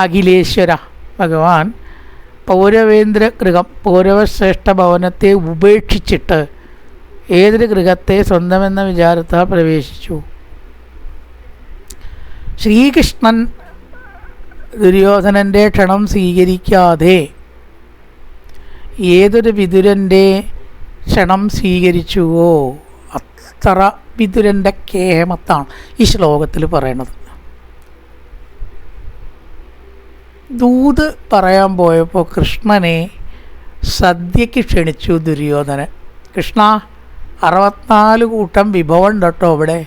അഖിലേശ്വര, ഭഗവാൻ പൗരവേന്ദ്ര ഗൃഹം, പൗരവശ്രേഷ്ഠ ഭവനത്തെ ഉപേക്ഷിച്ചിട്ട് ഏതൊരു ഗൃഹത്തെ സ്വന്തമെന്ന വിചാരത്താൽ പ്രവേശിച്ചു. ശ്രീകൃഷ്ണൻ ദുര്യോധനൻ്റെ ക്ഷണം സ്വീകരിക്കാതെ ഏതൊരു വിതുരൻ്റെ ക്ഷണം സ്വീകരിച്ചുവോ അത്ര വിതുരൻ്റെ കേമത്താണ് ഈ ശ്ലോകത്തിൽ പറയണത്. ദൂത് പറയാൻ പോയപ്പോൾ കൃഷ്ണനെ സദ്യയ്ക്ക് ക്ഷണിച്ചു ദുര്യോധനൻ. കൃഷ്ണ, 64 കൂട്ടം വിഭവം ഉണ്ട് കേട്ടോ അവിടെ,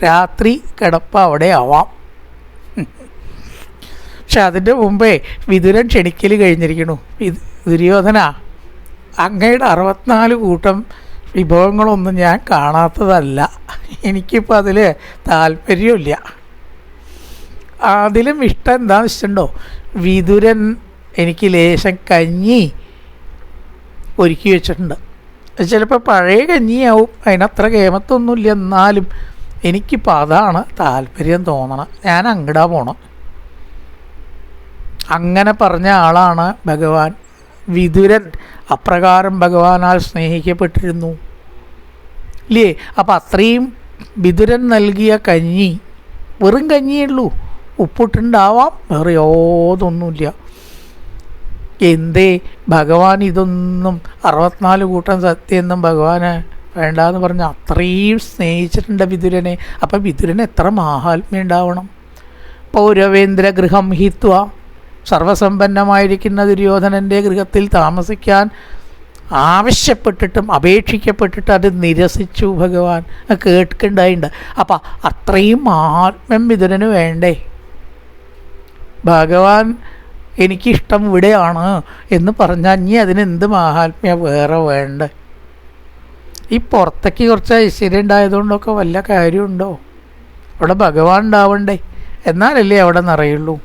രാത്രി കിടപ്പ് അവിടെ ആവാം. പക്ഷെ അതിൻ്റെ മുമ്പേ വിതുരൻ ക്ഷണിക്കൽ കഴിഞ്ഞിരിക്കണു. ദുര്യോധന, അങ്ങയുടെ 64 കൂട്ടം വിഭവങ്ങളൊന്നും ഞാൻ കാണാത്തതല്ല, എനിക്കിപ്പോൾ അതിൽ താല്പര്യമില്ല. അതിലും ഇഷ്ടം എന്താണെന്ന് വെച്ചിട്ടുണ്ടോ, വിതുരൻ എനിക്ക് ലേശം കഞ്ഞി ഒരുക്കി വെച്ചിട്ടുണ്ട്. ചിലപ്പോൾ പഴയ കഞ്ഞിയാവും, അതിനത്ര കേമത്തൊന്നുമില്ല, എന്നാലും എനിക്കിപ്പോൾ അതാണ് താല്പര്യം തോന്നണം, ഞാൻ അങ്ങടാ പോണം. അങ്ങനെ പറഞ്ഞ ആളാണ് ഭഗവാൻ വിതുരൻ. അപ്രകാരം ഭഗവാനാൽ സ്നേഹിക്കപ്പെട്ടിരുന്നു ഇല്ലേ? അപ്പം അത്രയും വിതുരൻ നൽകിയ കഞ്ഞി വെറും കഞ്ഞിയേ ഉള്ളൂ, ഉപ്പിട്ടുണ്ടാവാം, വേറെ യാതൊന്നുമില്ല. എന്തേ ഭഗവാൻ ഇതൊന്നും 64 കൂട്ടം സത്യമൊന്നും ഭഗവാന് വേണ്ടാന്ന് പറഞ്ഞ് അത്രയും സ്നേഹിച്ചിട്ടുണ്ട് വിതുരനെ. അപ്പം വിതുരന് എത്ര മാഹാത്മ്യം ഉണ്ടാവണം. പൗരവേന്ദ്ര ഗൃഹം ഹിത്വ, സർവസമ്പന്നമായിരിക്കുന്ന ദുര്യോധനൻ്റെ ഗൃഹത്തിൽ താമസിക്കാൻ ആവശ്യപ്പെട്ടിട്ടും അപേക്ഷിക്കപ്പെട്ടിട്ട് അത് നിരസിച്ചു ഭഗവാൻ. കേൾക്കുണ്ടായിട്ടുണ്ട്. അപ്പം അത്രയും മഹാത്മ്യം വിതുരന് വേണ്ടേ? ഭഗവാൻ എനിക്കിഷ്ടം ഇവിടെയാണ് എന്ന് പറഞ്ഞാൽ ഇനി അതിനെന്ത് മഹാത്മ്യം വേറെ വേണ്ടേ? ഈ പുറത്തേക്ക് കുറച്ച് ഐശ്വര്യം ഉണ്ടായതുകൊണ്ടൊക്കെ വല്ല കാര്യമുണ്ടോ? അവിടെ ഭഗവാൻ ഉണ്ടാവണ്ടേ, എന്നാലല്ലേ അവിടെ നിറയുള്ളൂ.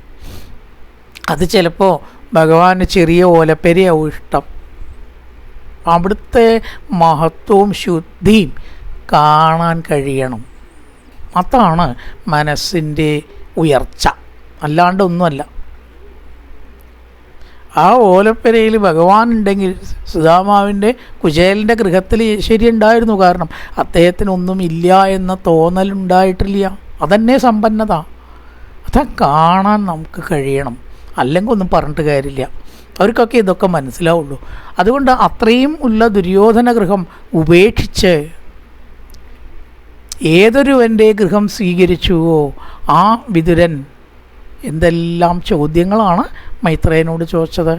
അത് ചിലപ്പോൾ ഭഗവാന് ചെറിയ ഓലപ്പരിയാവും ഇഷ്ടം. അവിടുത്തെ മഹത്വവും ശുദ്ധിയും കാണാൻ കഴിയണം. അതാണ് മനസ്സിൻ്റെ ഉയർച്ച, അല്ലാണ്ട് ഒന്നുമല്ല. ആ ഓലപ്പരയിൽ ഭഗവാൻ ഉണ്ടെങ്കിൽ സുധാമാവിൻ്റെ കുചേലൻ്റെ ഗൃഹത്തിൽ ശരിയുണ്ടായിരുന്നു. കാരണം അദ്ദേഹത്തിനൊന്നും ഇല്ല എന്ന തോന്നലുണ്ടായിട്ടില്ല. അതന്നെ സമ്പന്നത. അത് കാണാൻ നമുക്ക് കഴിയണം, അല്ലെങ്കിൽ ഒന്നും പറഞ്ഞിട്ട് കാര്യമില്ല. അവർക്കൊക്കെ ഇതൊക്കെ മനസ്സിലാവുള്ളൂ. അതുകൊണ്ട് അത്രയും ഉള്ള ദുര്യോധന ഗൃഹം ഉപേക്ഷിച്ച് ഏതൊരുവൻ്റെ ഗൃഹം സ്വീകരിച്ചുവോ ആ വിതുരൻ എന്തെല്ലാം ചോദ്യങ്ങളാണ് മൈത്രേയനോട് ചോദിച്ചത്.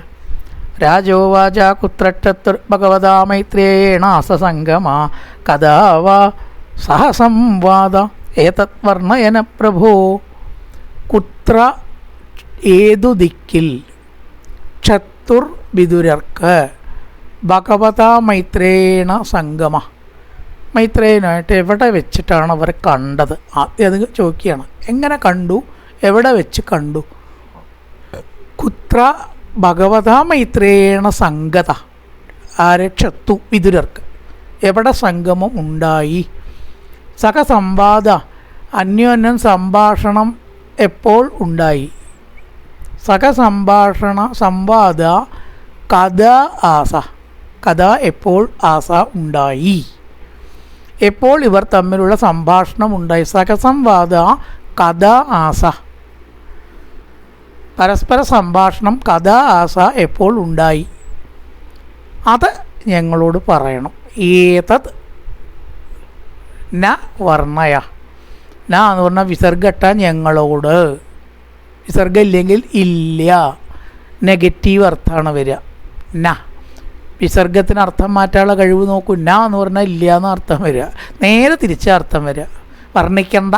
രാജോവാച കുത്രക്ഷത്തുർ ഭഗവതാ മൈത്രേയേണ സസംഗമാ കഥാവ സഹസംവാദ ഏതത് വർണ്ണയന പ്രഭോ. കുത്ര, ഏതു ദിക്കിൽ, ക്ഷത്തുർ വിതുരർക്ക്, ഭഗവതാ മൈത്രേയേണ സംഗമ, മൈത്രേയനായിട്ട് എവിടെ വെച്ചിട്ടാണ് അവർ കണ്ടത്? ആദ്യം അത് ചോദിക്കുകയാണ്. എങ്ങനെ കണ്ടു, എവിടെ വെച്ച് കണ്ടു? കുത്ര ഭഗവതാ മൈത്രേയേണ സംഗത, ആരക്ഷത്തു വിതുരർക്ക് എവിടെ സംഗമം ഉണ്ടായി. സഹസംവാദ അന്യോന്യം സംഭാഷണം എപ്പോൾ ഉണ്ടായി. സംവാദ കഥ ആസ കഥ എപ്പോൾ ആസ ഉണ്ടായി. എപ്പോൾ ഇവർ തമ്മിലുള്ള സംഭാഷണം ഉണ്ടായി. സഹസംവാദ കഥ ആസ പരസ്പര സംഭാഷണം കഥ ആസ എപ്പോൾ ഉണ്ടായി. അത് ഞങ്ങളോട് പറയണം. ഏതത് ന വർണ്ണയ. ന എന്ന് പറഞ്ഞാൽ വിസർഗട്ട ഞങ്ങളോട്. വിസർഗം ഇല്ലെങ്കിൽ ഇല്ല, നെഗറ്റീവ് അർത്ഥമാണ് വരിക. ന വിസർഗത്തിന് അർത്ഥം മാറ്റാനുള്ള കഴിവ് നോക്കൂ. ന എന്ന് പറഞ്ഞാൽ ഇല്ല എന്ന് അർത്ഥം വരിക, നേരെ തിരിച്ച അർത്ഥം വരിക. വർണ്ണിക്കണ്ട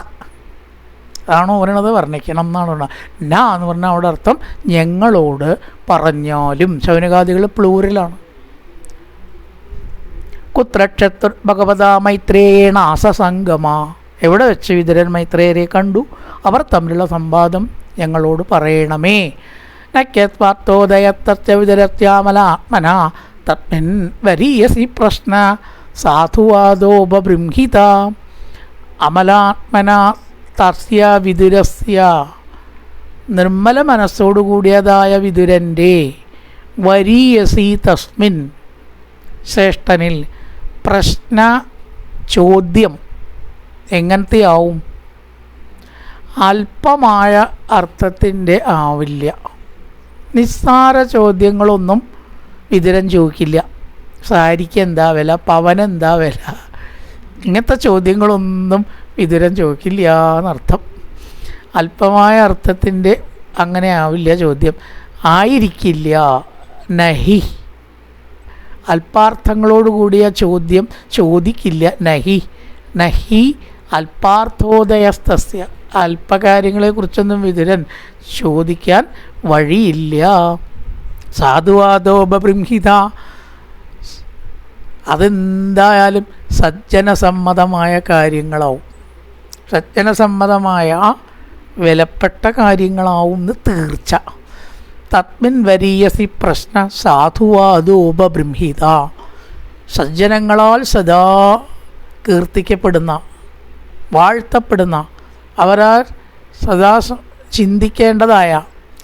അതാണോ പറയണത്, വർണ്ണിക്കണം എന്നാണ് പറഞ്ഞത്. ന എന്ന് പറഞ്ഞാൽ അവിടെ അർത്ഥം ഞങ്ങളോട് പറഞ്ഞാലും. ശൗനകാദികൾ പ്ലൂരലാണ്. കുത്രക്ഷത്ര ഭഗവത മൈത്രേയേണ ആസസംഗമ. എവിടെ വെച്ച് വിതുരൻ മൈത്രേയരെ കണ്ടു, അവർ തമ്മിലുള്ള സംവാദം ഞങ്ങളോട് പറയണമേ. നക്യത്വാർത്തോദയത്തച്ച വിതുരത്യാമല ആത്മന തസ്മിൻ വരീയസി പ്രശ്ന സാധുവാദോപബൃംഹിത അമലാത്മന തസ്യ വിതുരസ്യ. നിർമ്മല മനസ്സോടുകൂടിയതായ വിതുരൻ്റെ വരീയസി തസ്മിൻ ശ്രേഷ്ഠനിൽ പ്രശ്ന ചോദ്യം എങ്ങനത്തെ ആവും? അല്പമായ അർത്ഥത്തിൻ്റെ ആവില്ല. നിസ്സാര ചോദ്യങ്ങളൊന്നും വിതുരൻ ചോദിക്കില്ല. സാരിക്ക് എന്താ വില, പവനെന്താ വില, ഇങ്ങനത്തെ ചോദ്യങ്ങളൊന്നും വിതുരൻ ചോദിക്കില്ല എന്നർത്ഥം. അല്പമായ അർത്ഥത്തിൻ്റെ അങ്ങനെ ആവില്ല ചോദ്യം, ആയിരിക്കില്ല. നഹി അല്പാർത്ഥങ്ങളോടുകൂടിയ ചോദ്യം ചോദിക്കില്ല. നഹി അല്പാർത്ഥോദയസ്തസ്യ. അല്പകാര്യങ്ങളെക്കുറിച്ചൊന്നും വിതുരൻ ചോദിക്കാൻ വഴിയില്ല. സാധുവാദോപബൃംഹിത. അതെന്തായാലും സജ്ജനസമ്മതമായ കാര്യങ്ങളാവും. സജ്ജനസമ്മതമായ വിലപ്പെട്ട കാര്യങ്ങളാവും എന്ന് തീർച്ച. തസ്മിൻ വരീയസി പ്രശ്ന സാധുവാദോപബൃംഹിത. സജ്ജനങ്ങളാൽ സദാ കീർത്തിക്കപ്പെടുന്ന, വാഴ്ത്തപ്പെടുന്ന, അവരാൽ സദാ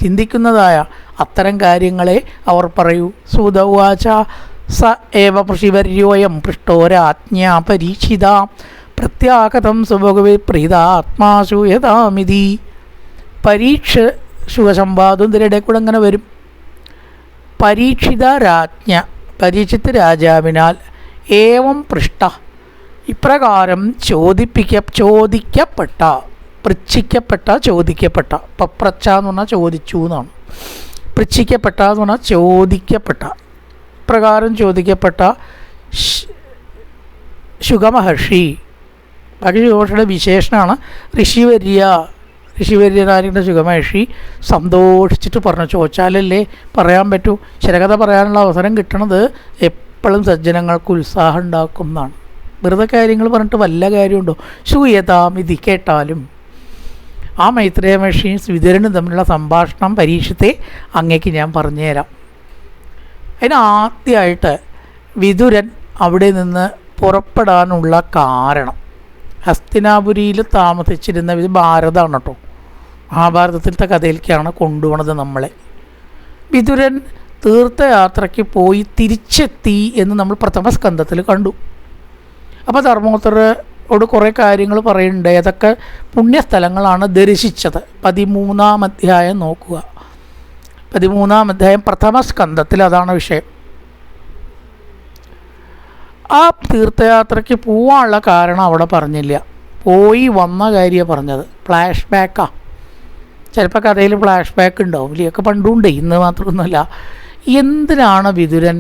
ചിന്തിക്കുന്നതായ അത്തരം കാര്യങ്ങളെ അവർ പറയൂ. സൂതവാച സ ഏവ ഋഷിവർയോയം പൃഷ്ടോരാജ്ഞാ പരീക്ഷിത പ്രത്യാഗതം സുഭഗവേ പ്രീത ആത്മാശൂയതാമിതി. പരീക്ഷ സുഖസമ്പാദം ഇതിനിടെ കൂടെ അങ്ങനെ വരും. പരീക്ഷിത രാജ്ഞ, പരീക്ഷിത രാജാവിനാൽ ഏവം പൃഷ്ട ഇപ്രകാരം ചോദിക്കപ്പെട്ട പപ്രച്ച എന്ന് പറഞ്ഞാൽ ചോദിച്ചു എന്നാണ്. പൃച്ഛിക്കപ്പെട്ട എന്ന് പറഞ്ഞാൽ ചോദിക്കപ്പെട്ട. ഇപ്രകാരം ചോദിക്കപ്പെട്ട ശുഗമഹർഷി. ബാക്കി ശുഗമഹർഷിയുടെ വിശേഷണമാണ് ഋഷിവര്യനായിരിക്കുന്ന ശുഗമഹർഷി സന്തോഷിച്ചിട്ട് പറഞ്ഞു. ചോദിച്ചാലല്ലേ പറയാൻ പറ്റൂ. ചിരകഥ പറയാനുള്ള അവസരം കിട്ടണത് എപ്പോഴും സജ്ജനങ്ങൾക്ക് ഉത്സാഹം ഉണ്ടാക്കും എന്നാണ്. വെറുതെ കാര്യങ്ങൾ പറഞ്ഞിട്ട് വല്ല കാര്യമുണ്ടോ? ശൂയതാം ഇത് കേട്ടാലും. ആ മൈത്രേയ മഹർഷിയും വിതുരനും തമ്മിലുള്ള സംഭാഷണം പരീക്ഷത്തെ അങ്ങേക്ക് ഞാൻ പറഞ്ഞുതരാം. അതിനാദ്യമായിട്ട് വിതുരൻ അവിടെ നിന്ന് പുറപ്പെടാനുള്ള കാരണം, ഹസ്തിനാപുരിയിൽ താമസിച്ചിരുന്ന ഇത് ഭാരതമാണ് കേട്ടോ, മഹാഭാരതത്തിലത്തെ കഥയിലേക്കാണ് കൊണ്ടുപോണത് നമ്മളെ. വിതുരൻ തീർത്ഥയാത്രയ്ക്ക് പോയി തിരിച്ചെത്തി എന്ന് നമ്മൾ പ്രഥമ സ്കന്ധത്തിൽ കണ്ടു. അപ്പോൾ ധർമ്മോത്തരോട് കുറേ കാര്യങ്ങൾ പറയുന്നുണ്ട്. ഏതൊക്കെ പുണ്യസ്ഥലങ്ങളാണ് ദർശിച്ചത്. 13-ാം അധ്യായം നോക്കുക. 13-ാം അധ്യായം പ്രഥമ സ്കന്ധത്തിൽ അതാണ് വിഷയം. ആ തീർത്ഥയാത്രയ്ക്ക് പോവാനുള്ള കാരണം അവിടെ പറഞ്ഞില്ല, പോയി വന്ന കാര്യമാണ് പറഞ്ഞത്. ഫ്ലാഷ് ബാക്കാണ്. ചിലപ്പോൾ കഥയിൽ ഫ്ലാഷ് ബാക്ക് ഉണ്ടാവും, ഇല്ലയൊക്കെ പണ്ടുണ്ട്, ഇന്ന് മാത്രമൊന്നുമല്ല. എന്തിനാണ് വിതുരൻ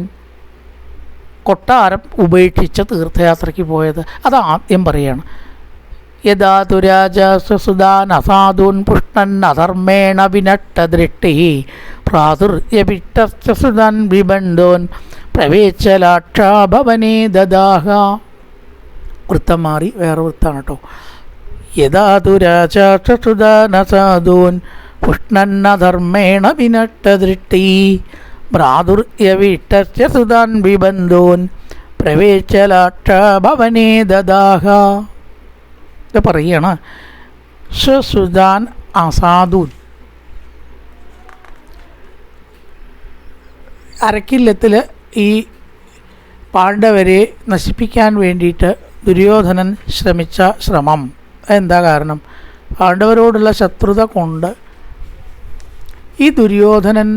കൊട്ടാരം ഉപേക്ഷിച്ച തീർത്ഥയാത്രയ്ക്ക് പോയത്? അത് ആദ്യം പറയുകയാണ്. യഥാ തുരാജസുദാൻ അസാധൂൻ പുഷ്ണൻ അധർമ്മേണ വിനട്ടദൃഷ്ടി പ്രാതുര്യഭിഷ്ടസുദാൻ വിബന്ധോൻ പ്രവേശലാക്ഷാഭവനേ ദദാഹ. വൃത്തം മാറി വേറെ വൃത്താണ് കേട്ടോ. യഥാ തുരാജസുദാൻ അസാധൂൻ പുഷ്ണൻ അധർമ്മേണ വിനട്ടദൃഷ്ടി ഭ്രാതുര്യവിഷ്ടസ്യ സുതാൻ വിബന്ധൂൻ പ്രവേശലാക്ഷഭവനേ ദദാഹ. ഇത് പറയാണ്, സ്വസുതാൻ അസാധൂൻ. അരക്കില്ലത്തിൽ ഈ പാണ്ഡവരെ നശിപ്പിക്കാൻ വേണ്ടിയിട്ട് ദുര്യോധനൻ ശ്രമിച്ച ശ്രമം എന്താ കാരണം? പാണ്ഡവരോടുള്ള ശത്രുത കൊണ്ട് ഈ ദുര്യോധനൻ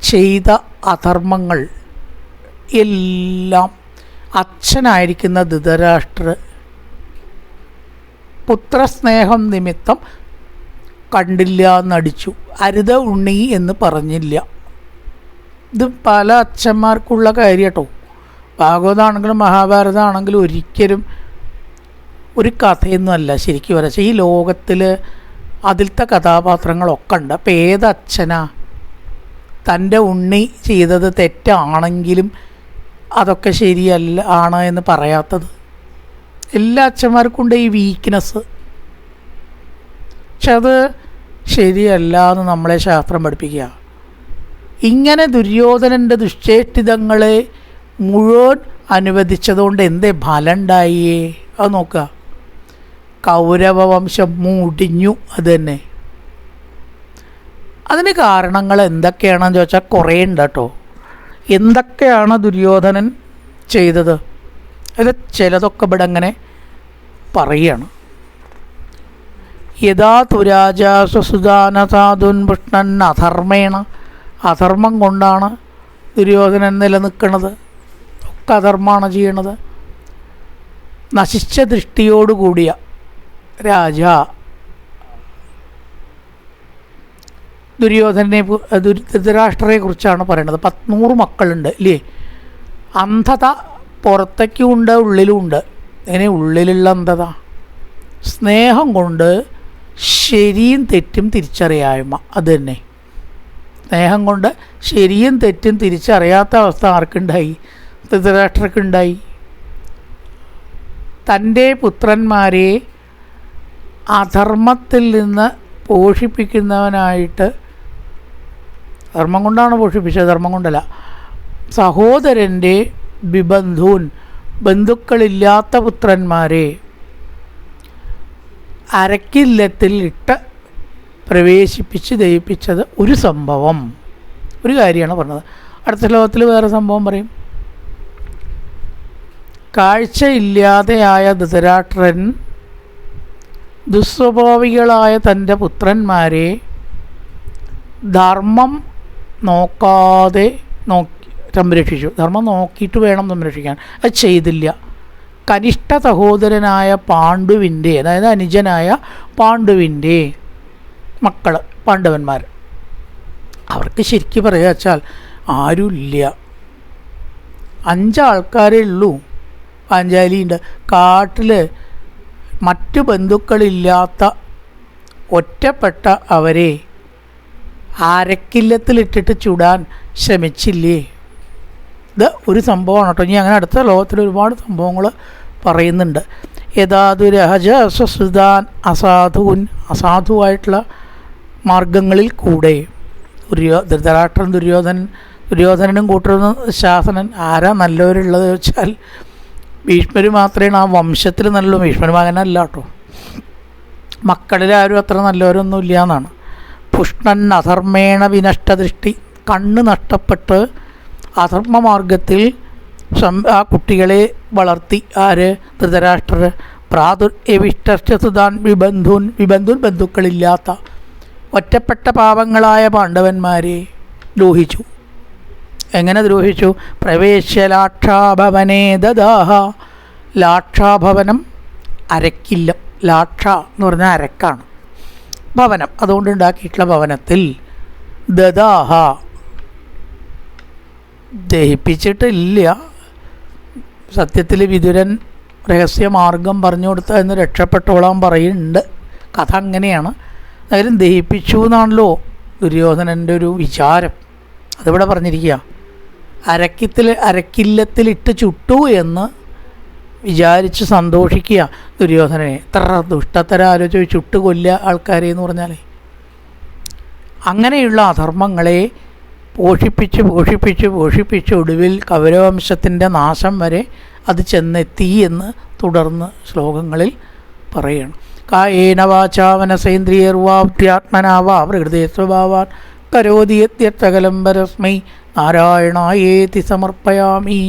ചെയ്ത അധർമ്മങ്ങൾ എല്ലാം അച്ഛനായിരിക്കുന്ന ധൃതരാഷ്ട്ര പുത്രസ്നേഹം നിമിത്തം കണ്ടില്ല എന്നടിച്ചു. അരുത ഉണ്ണി എന്ന് പറഞ്ഞില്ല. ഇത് പല അച്ഛന്മാർക്കുള്ള കാര്യം കേട്ടോ. ഭാഗവതമാണെങ്കിലും മഹാഭാരതമാണെങ്കിലും ഒരിക്കലും ഒരു കഥയൊന്നുമല്ല ശരിക്കും വരച്ച. ഈ ലോകത്തിൽ അതിലത്തെ കഥാപാത്രങ്ങളൊക്കെ ഉണ്ട്. അപ്പം ഏതച്ഛനാ തൻ്റെ ഉണ്ണി ചെയ്തത് തെറ്റാണെങ്കിലും അതൊക്കെ ശരിയല്ല ആണ് എന്ന് പറയാത്തത്? എല്ലാ അച്ഛന്മാർക്കും ഉണ്ട് ഈ വീക്ക്നെസ്. പക്ഷെ അത് ശരിയല്ല എന്ന് നമ്മളെ ശാസ്ത്രം പഠിപ്പിക്കുക. ഇങ്ങനെ ദുര്യോധനൻ്റെ ദുശ്ചേഷ്ടിതങ്ങളെ മുഴുവൻ അനുവദിച്ചതുകൊണ്ട് എന്തേ ഫലം ഉണ്ടായേ? അത് നോക്കുക. കൗരവവംശം മുടിഞ്ഞു. അത് തന്നെ. അതിന് കാരണങ്ങൾ എന്തൊക്കെയാണെന്ന് ചോദിച്ചാൽ കുറേ ഉണ്ട് കേട്ടോ. എന്തൊക്കെയാണ് ദുര്യോധനൻ ചെയ്തത്? അത് ചിലതൊക്കെ ഇവിടെ അങ്ങനെ പറയുകയാണ്. യഥാ തുരാജാ സ്വസുദാനസാധുൻ പുഷ്ണൻ അധർമ്മേണ. അധർമ്മം കൊണ്ടാണ് ദുര്യോധനൻ നിലനിൽക്കുന്നത്. ഒക്കെ അധർമ്മമാണ് ചെയ്യണത്. നശിച്ച ദൃഷ്ടിയോടുകൂടിയ രാജ ദുര്യോധനെ ധൃതരാഷ്ട്രയെ കുറിച്ചാണ് പറയണത്. 100 മക്കളുണ്ട് ഇല്ലേ? അന്ധത പുറത്തേക്കും ഉണ്ട്, ഉള്ളിലും ഉണ്ട്. അങ്ങനെ ഉള്ളിലുള്ള അന്ധത സ്നേഹം കൊണ്ട് ശരിയും തെറ്റും തിരിച്ചറിയായ്മ. അത് തന്നെ. സ്നേഹം കൊണ്ട് ശരിയും തെറ്റും തിരിച്ചറിയാത്ത അവസ്ഥ ആർക്കുണ്ടായി? ധൃതരാഷ്ട്രക്കുണ്ടായി. തൻ്റെ പുത്രന്മാരെ അധർമ്മത്തിൽ നിന്ന് പോഷിപ്പിക്കുന്നവനായിട്ട്, ധർമ്മം കൊണ്ടാണ് പോഷിപ്പിച്ചത്, ധർമ്മം കൊണ്ടല്ല, സഹോദരൻ്റെ ബിബന്ധൂൻ ബന്ധുക്കളില്ലാത്ത പുത്രന്മാരെ അരക്കില്ലത്തിൽ ഇട്ട് പ്രവേശിപ്പിച്ച് ദയിപ്പിച്ചത് ഒരു സംഭവം, ഒരു കാര്യമാണ് പറഞ്ഞത്. അടുത്ത ശ്ലോകത്തിൽ വേറെ സംഭവം പറയും. കാഴ്ചയില്ലാതെയായ ധൃതരാഷ്ട്രൻ ദുസ്വഭാവികളായ തൻ്റെ പുത്രന്മാരെ ധർമ്മം നോക്കാതെ സംരക്ഷിച്ചു. ധർമ്മം നോക്കിയിട്ട് വേണം സംരക്ഷിക്കാൻ. അത് ചെയ്തില്ല. കനിഷ്ഠ സഹോദരനായ പാണ്ഡുവിൻ്റെ, അതായത് അനുജനായ പാണ്ഡുവിൻ്റെ മക്കൾ പാണ്ഡവന്മാർ, അവർക്ക് ശരിക്കും പറയുക വെച്ചാൽ ആരുമില്ല. 5 ആൾക്കാരേ ഉള്ളൂ. പാഞ്ചാലിയുണ്ട്. കാട്ടിൽ മറ്റു ബന്ധുക്കളില്ലാത്ത ഒറ്റപ്പെട്ട അവരെ അരക്കില്ലത്തിലിട്ടിട്ട് ചുടാൻ ശ്രമിച്ചില്ലേ? ഇത് ഒരു സംഭവമാണ് കേട്ടോ. ഇനി അങ്ങനെ അടുത്ത ലോകത്തിൽ ഒരുപാട് സംഭവങ്ങൾ പറയുന്നുണ്ട്. യഥാതുരഹജ സ്വസുതാൻ അസാധുൻ. അസാധുവായിട്ടുള്ള മാർഗങ്ങളിൽ കൂടെ ധൃതരാഷ്ട്രൻ ദുര്യോധനനും കൂട്ടുന്ന ശാസനൻ ആരാ നല്ലവരുള്ളത് വെച്ചാൽ ഭീഷ്മർ മാത്രമേ ആ വംശത്തിൽ നല്ല. ഭീഷ്മർ മകനല്ല കേട്ടോ. മക്കളിലാരും അത്ര നല്ലവരൊന്നും ഇല്ല എന്നാണ്. പുഷ്ണൻ അധർമ്മേണ വിനഷ്ടദൃഷ്ടി. കണ്ണ് നഷ്ടപ്പെട്ട് അധർമ്മമാർഗത്തിൽ ആ കുട്ടികളെ വളർത്തി. ആര്? ധൃതരാഷ്ട്രർ. പ്രാതുര്യവിഷ്ടസ്യസുതാൻ വിബന്ധൂൻ. ബന്ധുക്കളില്ലാത്ത ഒറ്റപ്പെട്ട പാവങ്ങളായ പാണ്ഡവന്മാരെ ദ്രോഹിച്ചു. എങ്ങനെ ദ്രോഹിച്ചു? പ്രവേശ്യ ലാക്ഷാഭവനേ ദദാഹ. ലാക്ഷാഭവനം അരക്കില്ലം. ലാക്ഷ എന്ന് പറഞ്ഞാൽ അരക്കാണ്. ഭവനം, അതുകൊണ്ട് ഉണ്ടാക്കിയിട്ടുള്ള ഭവനത്തിൽ ദദാഹ ദഹിപ്പിച്ചിട്ടില്ല. സത്യത്തിൽ വിതുരൻ രഹസ്യമാർഗം പറഞ്ഞു കൊടുത്ത എന്ന് രക്ഷപ്പെട്ടോളാൻ പറയുന്നുണ്ട്. കഥ അങ്ങനെയാണ്. അതായത് ദഹിപ്പിച്ചു എന്നാണല്ലോ ദുര്യോധനൻ്റെ ഒരു വിചാരം. അതിവിടെ പറഞ്ഞിരിക്കുക. അരക്കില്ലത്തിലിട്ട് ചുട്ടു എന്ന് വിചാരിച്ച് സന്തോഷിക്കുക ദുര്യോധനനെ. എത്ര ദുഷ്ടത്തര ആലോചിച്ച് ചുട്ട് കൊല്ലുക ആൾക്കാരെ എന്ന് പറഞ്ഞാൽ. അങ്ങനെയുള്ള അധർമ്മങ്ങളെ പോഷിപ്പിച്ച് ഒടുവിൽ കൗരവംശത്തിൻ്റെ നാശം വരെ അത് ചെന്നെത്തി എന്ന് തുടർന്ന് ശ്ലോകങ്ങളിൽ പറയുകയാണ്. കായേന വാചാ മനസേന്ദ്രിയർവാ പ്രകൃതേ സ്വഭാവാൻ കരോതി യദ്യത്തകലം പരസ്മൈ നാരായണായേതി സമർപ്പയാമി.